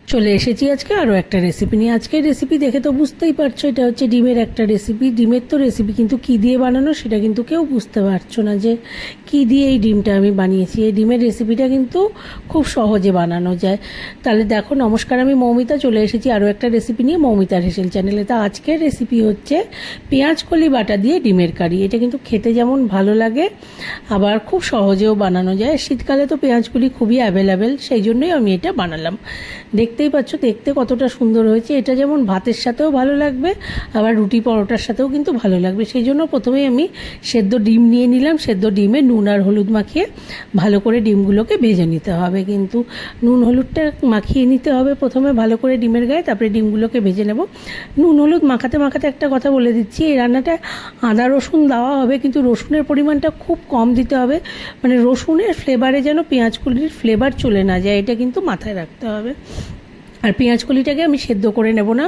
চলে এসেছি আজকে আরও একটা রেসিপি নিয়ে। আজকের রেসিপি দেখে তো বুঝতেই পারছো এটা হচ্ছে ডিমের একটা রেসিপি। ডিমের তো রেসিপি, কিন্তু কী দিয়ে বানানো সেটা কিন্তু কেউ বুঝতে পারছো না যে কী দিয়ে এই ডিমটা আমি বানিয়েছি। এই ডিমের রেসিপিটা কিন্তু খুব সহজে বানানো যায়। তাহলে দেখো, নমস্কার, আমি মৌমিতা, চলে এসেছি আরও একটা রেসিপি নিয়ে মৌমিতার হেসেল চ্যানেলে। তা আজকের রেসিপি হচ্ছে পেঁয়াজ কলি বাটা দিয়ে ডিমের কারি। এটা কিন্তু খেতে যেমন ভালো লাগে, আবার খুব সহজেও বানানো যায়। শীতকালে তো পেঁয়াজ কলি খুবই অ্যাভেলেবেল, সেই জন্যই আমি এটা বানালাম। দেখতেই পাচ্ছ দেখতে কতটা সুন্দর হয়েছে। এটা যেমন ভাতের সাথেও ভালো লাগবে, আবার রুটি পরোটার সাথেও কিন্তু ভালো লাগবে। সেই জন্য প্রথমেই আমি সেদ্ধ ডিম নিয়ে নিলাম। সেদ্ধ ডিমে নুন আর হলুদ মাখিয়ে ভালো করে ডিমগুলোকে ভেজে নিতে হবে। কিন্তু নুন হলুদটা মাখিয়ে নিতে হবে প্রথমে ভালো করে ডিমের গায়ে, তারপরে ডিমগুলোকে ভেজে নেব। নুন হলুদ মাখাতে মাখাতে একটা কথা বলে দিচ্ছি, এই রান্নাটা আদা রসুন দেওয়া হবে, কিন্তু রসুনের পরিমাণটা খুব কম দিতে হবে। মানে রসুনের ফ্লেভারে যেন পেঁয়াজ কলির ফ্লেভার চলে না যায়, এটা কিন্তু মাথায় রাখতে হবে। আর পেঁয়াজ কলিটাকে আমি সেদ্ধ করে নেব না,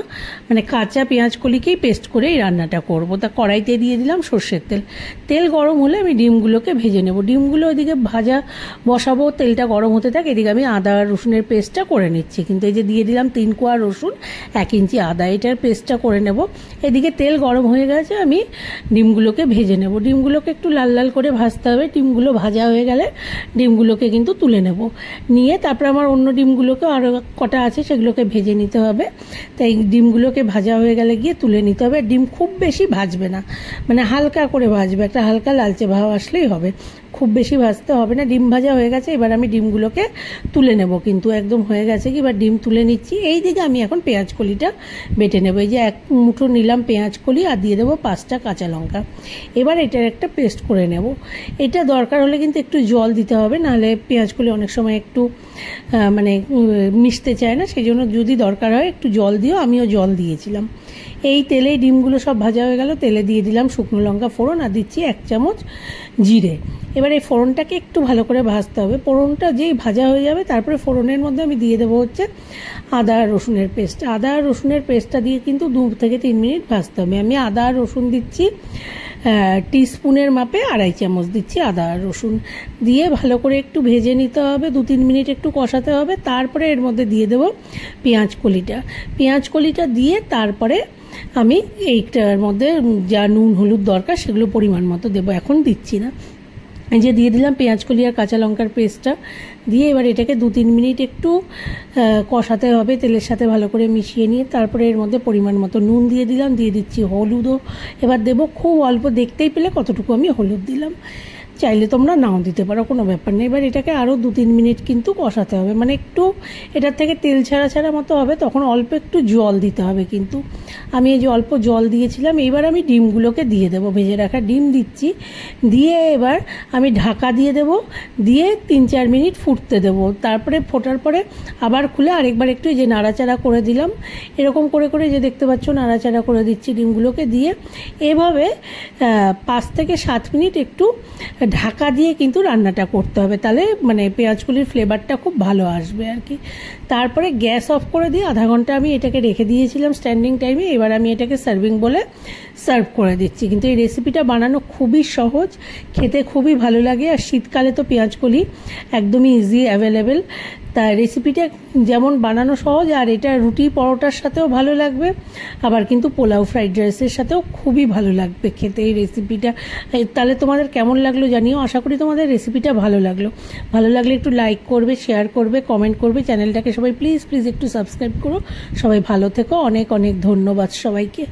মানে কাঁচা পেঁয়াজ কলিকেই পেস্ট করে এই রান্নাটা করব। তা কড়াইতে দিয়ে দিলাম সর্ষের তেল। তেল গরম হলে আমি ডিমগুলোকে ভেজে নেব। ডিমগুলো ওইদিকে ভাজা বসাবো, তেলটা গরম হতে থাকে, এদিকে আমি আদা রসুনের পেস্টটা করে নিচ্ছি। কিন্তু এই যে দিয়ে দিলাম 3 কোয়া রসুন, 1 ইঞ্চি আদা, এটার পেস্টটা করে নেব। এদিকে তেল গরম হয়ে গেছে, আমি ডিমগুলোকে ভেজে নেব। ডিমগুলোকে একটু লাল লাল করে ভাজতে হবে। ডিমগুলো ভাজা হয়ে গেলে ডিমগুলোকে কিন্তু তুলে নেব। নিয়ে তারপরে আমার অন্য ডিমগুলোকে আরও কটা আছে সেগুলোকে ভেজে নিতে হবে। তাই ডিমগুলোকে ভাজা হয়ে গেলে গিয়ে তুলে নিতে হবে। ডিম খুব বেশি ভাজবে না, মানে হালকা করে ভাজবে, একটা হালকা লালচে ভাব আসলেই হবে, খুব বেশি ভাজতে হবে না। ডিম ভাজা হয়ে গেছে, এবার আমি ডিমগুলোকে তুলে নেব। কিন্তু একদম হয়ে গেছে কি, এবার ডিম তুলে নিচ্ছি। এই দিকে আমি এখন পেঁয়াজ কলিটা বেটে নেব। এই যে 1 মুঠো নিলাম পেঁয়াজ কলি, আর দিয়ে দেবো 5টা কাঁচা লঙ্কা। এবার এটার একটা পেস্ট করে নেব। এটা দরকার হলে কিন্তু একটু জল দিতে হবে, নাহলে পেঁয়াজ কলি অনেক সময় একটু মানে মিশতে চায় না, সেই জন্য যদি দরকার হয় একটু জল দিও। আমিও জল দিয়েছিলাম। এই তেলেই ডিমগুলো সব ভাজা হয়ে গেল। তেলে দিয়ে দিলাম শুকনো লঙ্কা ফোড়ন, আর দিচ্ছি 1 চামচ জিরে। এবার এই ফোড়নটাকে একটু ভালো করে ভাজতে হবে। ফোড়নটা যেই ভাজা হয়ে যাবে, তারপরে ফোড়নের মধ্যে আমি দিয়ে দেবো হচ্ছে আদা আর রসুনের পেস্ট। আদা আর রসুনের পেস্টটা দিয়ে কিন্তু 2 থেকে 3 মিনিট ভাজতে হবে। আমি আদা আর রসুন দিচ্ছি টিস্পুনের মাপে 2.5 চামচ দিচ্ছি আদা আর রসুন দিয়ে ভালো করে একটু ভেজে নিতে হবে। 2-3 মিনিট একটু কষাতে হবে। তারপরে এর মধ্যে দিয়ে দেবো পেঁয়াজ কলিটা দিয়ে তারপরে আমি এইটার মধ্যে যা নুন হলুদ দরকার সেগুলো পরিমাণ মতো দেবো, এখন দিচ্ছি না। এই যে দিয়ে দিলাম পেঁয়াজ কলি আর কাঁচা লঙ্কার পেস্টটা দিয়ে এবার এটাকে 2-3 মিনিট একটু কষাতে হবে তেলের সাথে ভালো করে মিশিয়ে নিয়ে। তারপরে এর মধ্যে পরিমাণ মতো নুন দিয়ে দিলাম, দিয়ে দিচ্ছি হলুদও এবার দেবো খুব অল্প, দেখতেই পেলে কতটুকু আমি হলুদ দিলাম। চাইলে তোমরা নাও দিতে পারো, কোনো ব্যাপার নেই। এবার এটাকে আরও 2-3 মিনিট কিন্তু কষাতে হবে, মানে একটু এটার থেকে তেল ছাড়া ছাড়া মতো হবে, তখন অল্প একটু জল দিতে হবে। কিন্তু আমি এই যে অল্প জল দিয়েছিলাম। এবার আমি ডিমগুলোকে দিয়ে দেবো, ভেজে রাখা ডিম দিচ্ছি। দিয়ে এবার আমি ঢাকা দিয়ে দেবো, দিয়ে 3-4 মিনিট ফুটতে দেবো। তারপরে ফোটার পরে আবার খুলে আরেকবার একটু যে নাড়াচাড়া করে দিলাম, এরকম করে করে যে দেখতে পাচ্ছ নাড়াচাড়া করে দিচ্ছি ডিমগুলোকে দিয়ে। এভাবে 5 থেকে 7 মিনিট একটু ঢাকা দিয়ে কিন্তু রান্নাটা করতে হবে, তাহলে মানে পেঁয়াজগুলির ফ্লেভারটা খুব ভালো আসবে আর কি। তারপরে গ্যাস অফ করে দিয়ে আধা ঘন্টা আমি এটাকে রেখে দিয়েছিলাম স্ট্যান্ডিং টাইমে। এবার আমি এটাকে সার্ভিং বলে সার্ভ করে দিচ্ছি। কিন্তু এই রেসিপিটা বানানো খুবই সহজ, খেতে খুবই ভালো লাগে। আর শীতকালে তো পেঁয়াজকলি একদমই ইজি অ্যাভেলেবেল। তাই রেসিপিটা যেমন বানানো সহজ, আর এটা রুটি পরোটার সাথেও ভালো লাগবে, আবার কিন্তু পোলাও ফ্রাইড রাইসের সাথেও খুবই ভালো লাগবে খেতে এই রেসিপিটা। তাহলে তোমাদের কেমন লাগলো জানিও। আশা করি তোমাদের রেসিপিটা ভালো লাগলে একটু লাইক করবে, শেয়ার করবে, কমেন্ট করবে। চ্যানেলটাকে সবাই প্লিজ একটু সাবস্ক্রাইব করো। সবাই ভালো থেকো, অনেক অনেক ধন্যবাদ সবাইকে।